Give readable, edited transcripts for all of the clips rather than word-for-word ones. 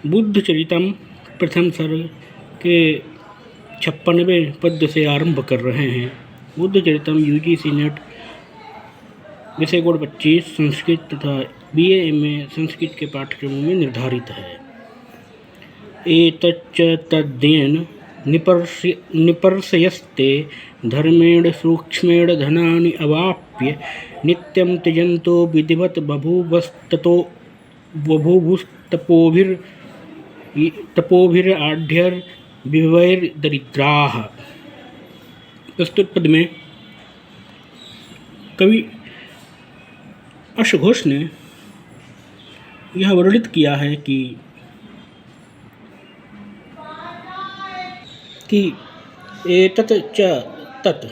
बुद्ध चरितम प्रथम सर्ग के 56वें पद्य से आरंभ कर रहे हैं। बुद्ध चरितम UGC नेट विषय कोड 25 संस्कृत तथा BA MA संस्कृत के पाठ्यक्रमों में निर्धारित है। एतच्च तद्येन निपर्षयस्ते धर्मेण सूक्ष्मेण धनानि अवाप्य नित्यं त्यजन्तो विधिवत् बभूवस्तपोभिराढ्यर्विवैर्दरिद्राः। प्रस्तुत पद में कवि अश्वघोष ने यह वर्णित किया है कि एतत् च तत्,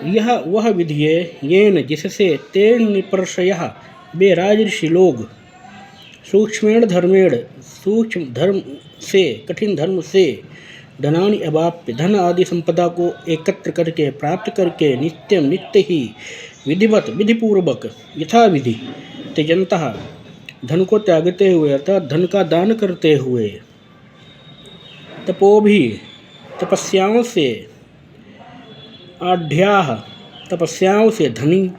यह वह विधि है येन जिससे तेन निपर्षयः वे राजऋषि लोग सूक्ष्मेण धर्मेण सूक्ष्म धर्म से कठिन धर्म से धनानि अवाप्य धन आदि संपदा को एकत्र करके प्राप्त करके नित्यम नित्य ही विधिवत विधिपूर्वक यथा विधि त्यजन्तः धन को त्यागते हुए अर्थात धन का दान करते हुए तपोभि तपस्याओं से आढ्याः तपस्याओं से धनी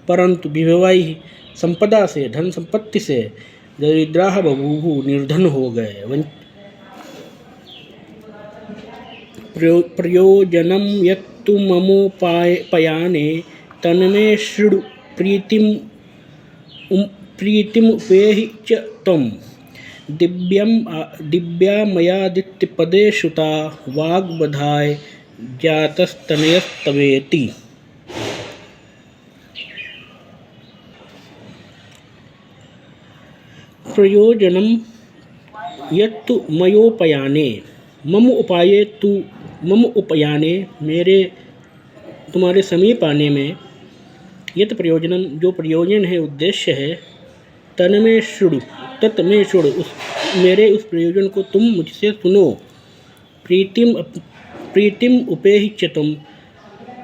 परंतु विभवाई संपदा से धन संपत्ति से दरिद्राः बभूवु निर्धन हो गए। प्रयोजनं यत्तु ममोपायाने तन्मे शृणु प्रीतिमुपेहि च त्वं दिव्या मयादित्यपदे श्रुता वाग्बधाय जातस्तनयस्तवेति। प्रयोजनम यत्तु मयोपयाने मम उपयाने मेरे तुम्हारे समीप आने में यत प्रयोजनम जो प्रयोजन है उद्देश्य है तन्मे शृणु तत् में शृणु मेरे उस प्रयोजन को तुम मुझसे सुनो। प्रीतिम उपेहि च तुम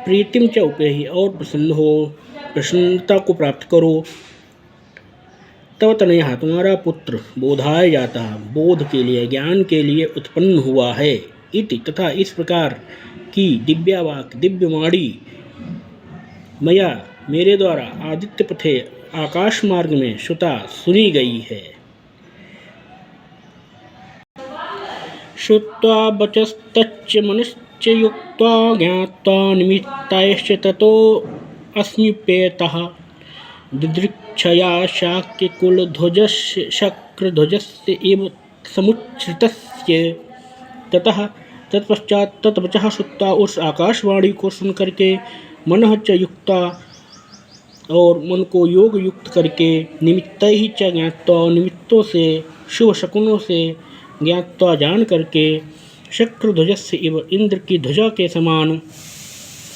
प्रीतिम च उपेहि और प्रसन्न हो प्रसन्नता को प्राप्त करो। तव तनयः तुम्हारा पुत्र बोधाय जाता बोध के लिए ज्ञान के लिए उत्पन्न हुआ है। इति तथा इस प्रकार की दिव्यावाक दिव्यवाणी मया मेरे द्वारा आदित्य पथे आकाश मार्ग में श्रुता सुनी गई है। श्रुत्वा वचस्तच्च मनश्च युक्त्वा ज्ञात्वा निमित्तायश्च ततो अस्म्युपेतः दिदृक्षया शाक्यकुलध्वजस्य शक्रध्वजस्य एव समुच्छ्रितस्य। तत्पश्चात तत्वचः श्रुत्वा उस आकाशवाणी को सुन करके मनः च युक्ता और मन को योग युक्त करके निमित्तैः च ज्ञात्वा निमित्तों से शुभ शकुनों से ज्ञात्वा जान करके शक्रध्वजस्य एव इंद्र की ध्वजा के समान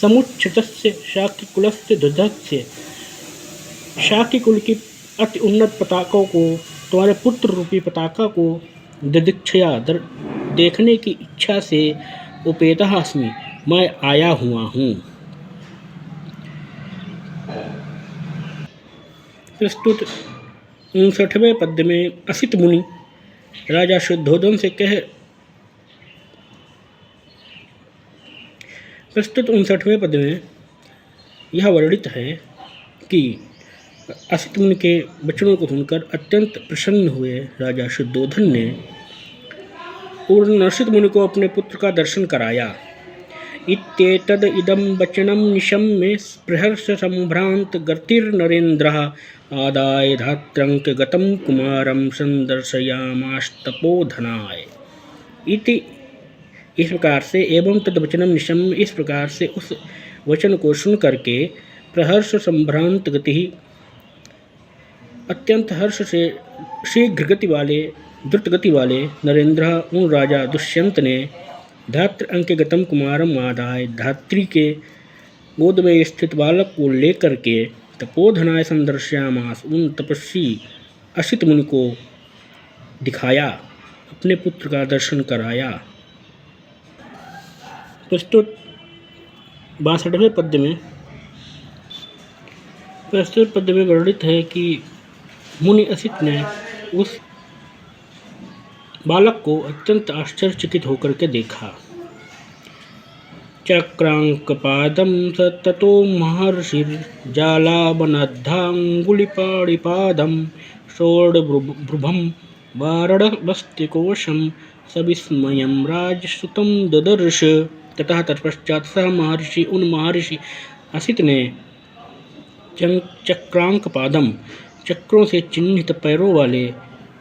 समुच्छ्रितस्य शाक्यकुलस्य ध्वजस्य शाक्यकुल की अति उन्नत पताका को तुम्हारे पुत्र रूपी पताका को दिदीक्षया देखने की इच्छा से उपेतः अस्मि मैं आया हुआ हूँ। प्रस्तुत 59वें पद्य में असित मुनि राजा शुद्धोधन से प्रस्तुत 59वें पद्य में यह वर्णित है कि असित मुनि के वचनों को सुनकर अत्यंत प्रसन्न हुए राजा शुद्धोधन ने पूर्ण असित मुनि को अपने पुत्र का दर्शन कराया। इत्येतद इदं वचनं निशम्य प्रहर्ष संभ्रांत गतिर्नरेन्द्रः आदाय धात्रंक गतं कुमारं संदर्शयामास्तपोधनाय। इति इस प्रकार से एवं तद वचनम निशम्य इस प्रकार से उस वचन को सुन करके प्रहर्ष संभ्रांत गति अत्यंत हर्ष से शीघ्र गति वाले द्रुत गति वाले नरेंद्र उन राजा दुष्यंत ने धात्र अंक गतम कुमारम आदाय धात्री के गोद में स्थित बालक को लेकर के तपोधनाय संदर्शयामास उन तपस्वी असित मुनि को दिखाया अपने पुत्र का दर्शन कराया। प्रस्तुत 62वें पद्य में प्रस्तुत पद्य में वर्णित है कि मुनि असित ने उस बालक को अत्यंत आश्चर्यचकित होकर के देखा। चक्रांकपादं स ततो महर्षिर्जालाबनद्धाङ्गुलिपाणिपादं षोडभ्रुभं वाराणवस्तिकोशं सविस्मयं राजसुतं ददर्श। ततः तत्पश्चात सह महर्षि उन महर्षि असित ने चक्रांकपादम चक्रों से चिन्हित पैरों वाले,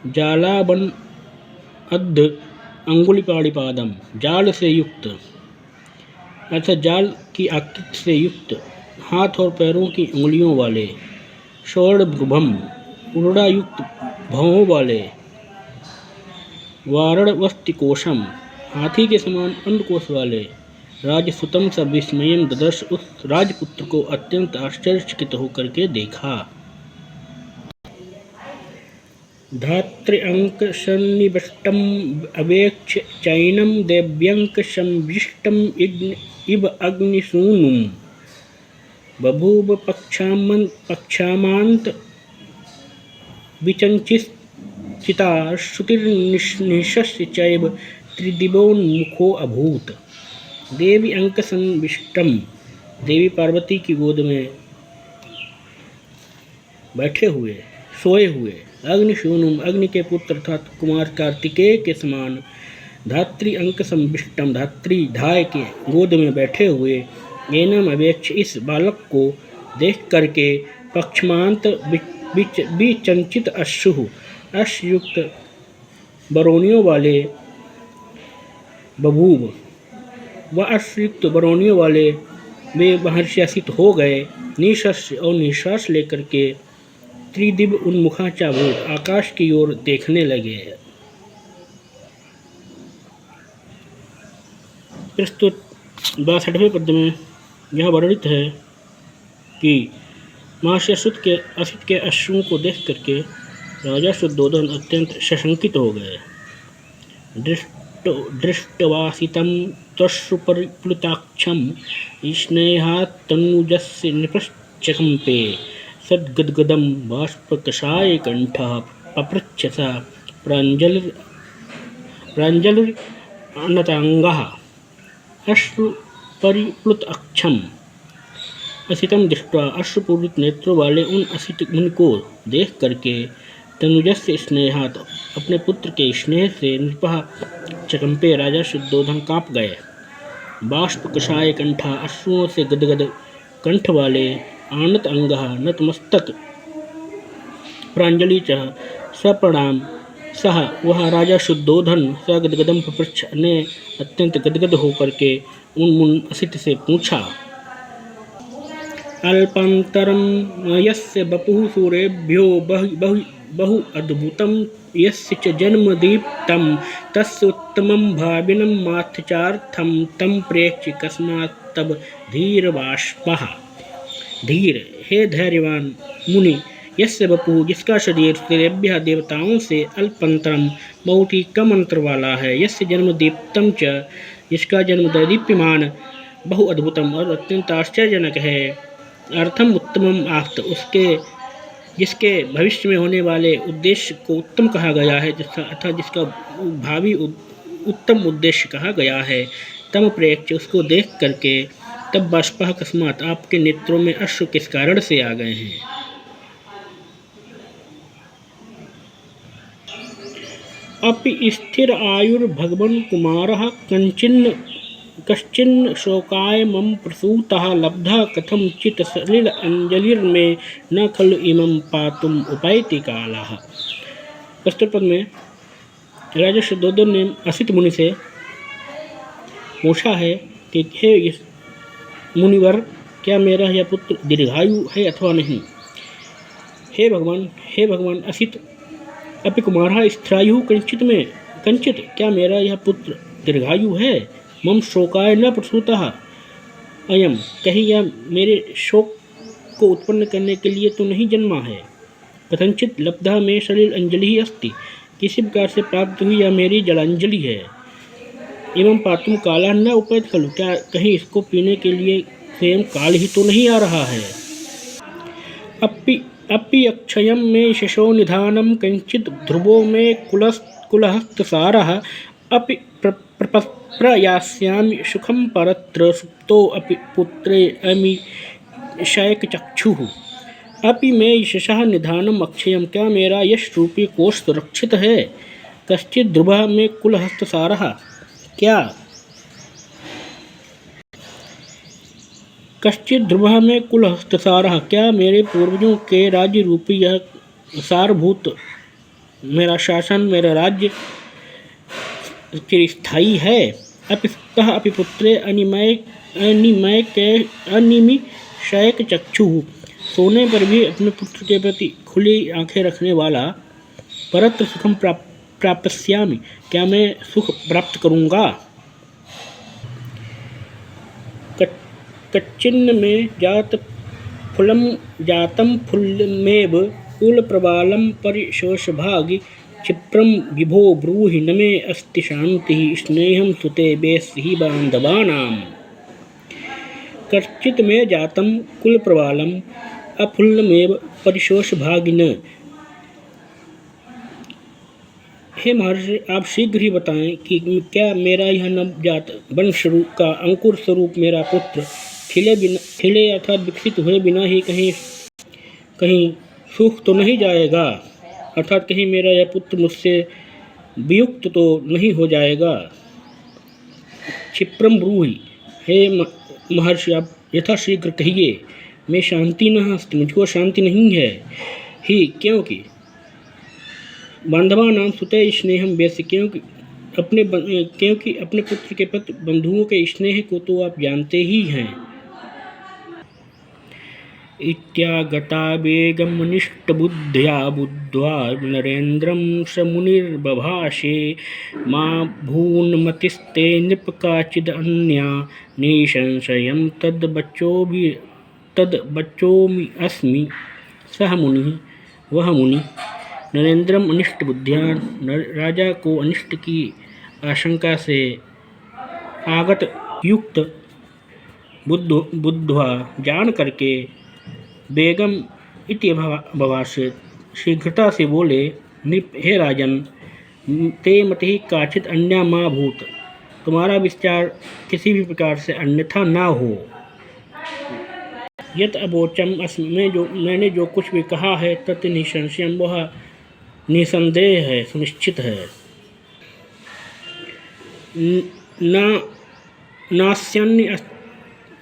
जालाबन अद्ध अंगुलिपाणिपादम जाल से युक्त अर्थात जाल की आकृति से युक्त हाथ और पैरों की उंगलियों वाले, षोडभ्रुभम उड़ायुक्त भौहों वाले, वाराणवस्तिकोशम हाथी के समान अंडकोश वाले, राजसुतम स विस्मयम ददर्श उस राजपुत्र को अत्यंत आश्चर्यचकित होकर के देखा। धात्र्यंकसन्निविष्टम् अवेक्ष्य चैनं देव्यंकसंविष्टम् इव अग्निसूनुं बभूव पक्षामान्त विचञ्चिता श्रुतिर्निशस्य चैव त्रिदिवोन्मुखो अभूत। देवी अंकसंविष्टम देवी पार्वती की गोद में बैठे हुए सोए हुए, अग्निशूनुम अग्नि के पुत्र अर्थात कुमार कार्तिकेय के समान, धात्री अंक संविष्टम धात्री धाय के गोद में बैठे हुए, एनम अवेक्ष इस बालक को देख करके, पक्षमांत विचंचित अश्रु अश्युक्त बरौनियों वाले बभूव व अश्रुयुक्त बरौनियों वाले वे महर्षियासित हो गए। निश्वास और निश्वास लेकर के त्रिदिव उन्मुखाचाभूत आकाश की ओर देखने लगे। प्रस्तुत 62वें पद्य में यह वर्णित है कि महर्षि असित के अश्रुओं को देख करके राजा शुद्धोधन अत्यंत सशंकित हो गए। दृष्टवासितं त्वश्रुपरिप्लुताक्षं स्नेहात्तनुजस्य नृपश्चकम्पे सद्गद्गदं बाष्पकषायकण्ठः पपृच्छ स प्राञ्जलिरनताङ्गः अश्रुपरिप्लुताक्षम्। असितं दृष्ट्वा अश्रुपूरित नेत्रों वाले उन असित मुनि को देख करके तनुजस्य स्नेहात अपने पुत्र के स्नेह से नृपः चकम्पे राजा शुद्धोधन काँप गए। बाष्पकषाय कंठा अश्रुओं से गदगद कंठ वाले, आनत अंगः नतमस्तक, प्रांजलि च सप्रणाम सह वह राजा शुद्धोधन सगदगदम पपृच्छ ने अत्यंत गदगद होकर के उन मुन असित से पूछा। अल्पांतरम यस्य बपुः सूरेभ्यो बहु अद्भुतं यस्य च जन्मदीप्तं तस्य उत्तमं भाविनं माथचार्थं तं प्रेक्ष्य कस्मात् तब धीरबाष्पः। धीर हे धैर्यवान मुनि, यस्य बपुः जिसका शरीर सूर्यभ्यः देवताओं से अल्पांतरम बहुत ही कम अंतर वाला है, यस्य जन्मदीप्तं च जिसका जन्म दीप्यमान, बहु अद्भुतम और अत्यंत आश्चर्यजनक है, अर्थम उत्तमम आर्थ उसके जिसके भविष्य में होने वाले उद्देश्य को उत्तम कहा गया है, अर्थात जिसका भावी उत्तम उद्देश्य कहा गया है। तम प्रेक्ष्य उसको देख करके तब बाष्पः अकस्मात आपके नेत्रों में अश्रु किस कारण से आ गए हैं। अपि स्थिर आयुर्भगवन् कुमारः कश्चिन्न शोकाय मम प्रसूतः लब्धः कथं चित सलिल अंजलिर्मे न खलु इमं पातुम उपैति कालः। प्रस्तुत पद में राजा शुद्धोधन ने असित मुनि से पूछा है कि हे मुनिवर, क्या मेरा यह पुत्र दीर्घायु है अथवा नहीं। हे भगवान असित अपि कुमारः स्थिरायु कंचित क्या मेरा यह पुत्र दीर्घायु है। मम शोकाय न प्रसूतः अयम कहीं यह मेरे शोक को उत्पन्न करने के लिए तो नहीं जन्मा है। कथंचित लब्धा में सलिल अंजलि अस्ति किसी प्रकार से प्राप्त हुई यह मेरी जलांजलि है। एवं पातुम काला न उपैत खलु क्या कहीं इसको पीने के लिए स्वयं काल ही तो नहीं आ रहा है। अपि अक्षयं मे शशो निधानं कंचित् ध्रुवो मे कुलहस्तसारः अपि प्रयास्यामि सुखं परत्र सुप्तो अपि पुत्रे अमि शयकचक्षुः अपि मे यशः निधानम अक्षयम, क्या मेरा यश रूपी कोष सुरक्षित है? कश्चित ध्रुवः में कुलहस्तसारः, क्या कश्चित ध्रुवः में कुलहस्तसारः, क्या मेरे पूर्वजों के राज्य रूपी यह सारभूत मेरा शासन, मेरा राज्य चिरस्थायी है? अपिस्तः अपि पुत्रे अनिमिषयक चक्षुः, सोने पर भी अपने पुत्र के प्रति खुली आंखें रखने वाला। परत्र सुखम प्राप्स्यामि, क्या मैं सुख प्राप्त करूँगा? कच्चिन्न में जातम फुल्लमेव कुलप्रवालं परिशोषभागि क्षिप्रं विभो ब्रूहि न मे अस्ति शान्तिः स्नेहं सुते बेस्हि बान्धवानाम्। कच्चित् मे जातं कुलप्रवालम् अफुल्लमेव परिशोषभागिन। हे महर्षि, आप शीघ्र ही बताएं कि क्या मेरा यह नवजात वंश का अंकुर स्वरूप मेरा पुत्र खिले अर्थात विकसित हुए बिना ही कहीं सूख तो नहीं जाएगा? अर्थात कहीं मेरा यह पुत्र मुझसे वियुक्त तो नहीं हो जाएगा? क्षिप्रम ब्रूहि, हे महर्षि आप यथाशीघ्र कहिए। मैं शांति न अस्ति, मुझको शांति नहीं है ही, क्योंकि बांधवा नाम सुते स्नेहम बेस्य, क्योंकि अपने पुत्र के प्रति बंधुओं के स्नेह को तो आप जानते ही हैं। इत्यागता वेगमनिष्टबुद्ध्या बुद्ध्वा नरेन्द्रं स मुनिर्बभाषे, मा भून्मतिस्ते नृप काचिदन्या निसंशयं तद्बचोमि अस्मि। सह मुनि, वह मुनि नरेंद्रम अनिष्ट बुद्धिया, राजा को अनिष्ट की आशंका से आगत युक्त बुद्धवा जान करके, बेगम इति भवासे शीघ्रता से बोले, नृप हे राजन, ते मति काचित अन्या माँ भूत, तुम्हारा विचार किसी भी प्रकार से अन्यथा ना हो। यत अबोचम अस्मि, मैंने जो कुछ भी कहा है, तत् निसंशयम, वह निसंदेह है, सुनिश्चित है।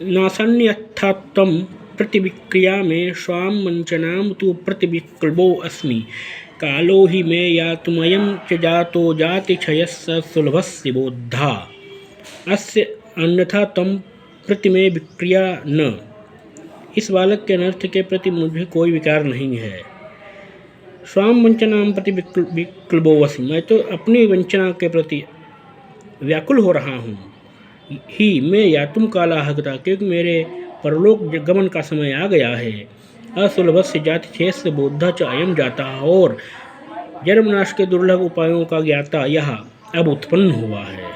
नासन्यथात्वं प्रतिविक्रिया में स्वाम वंचनाम तु प्रतिविक्लबो अस्मि। कालो हि मे यातुमयं च जातो जाति क्षयस्य सुलभस्य बोधा, अस्य अन्यथा तम प्रति में विक्रिया न। इस बालक के अनर्थ के प्रति मुझे कोई विकार नहीं है। स्वाम वंचनाम प्रति विक्लबोवसी, मैं तो अपनी वंचना के प्रति व्याकुल हो रहा हूँ। ही मैं यातुम कालाहगता, क्योंकि मेरे परलोक गमन का समय आ गया है। असुलभस्य जाति क्षेत्र बोधा च अयम जाता, और जन्मनाश के दुर्लभ उपायों का ज्ञाता यह अब उत्पन्न हुआ है।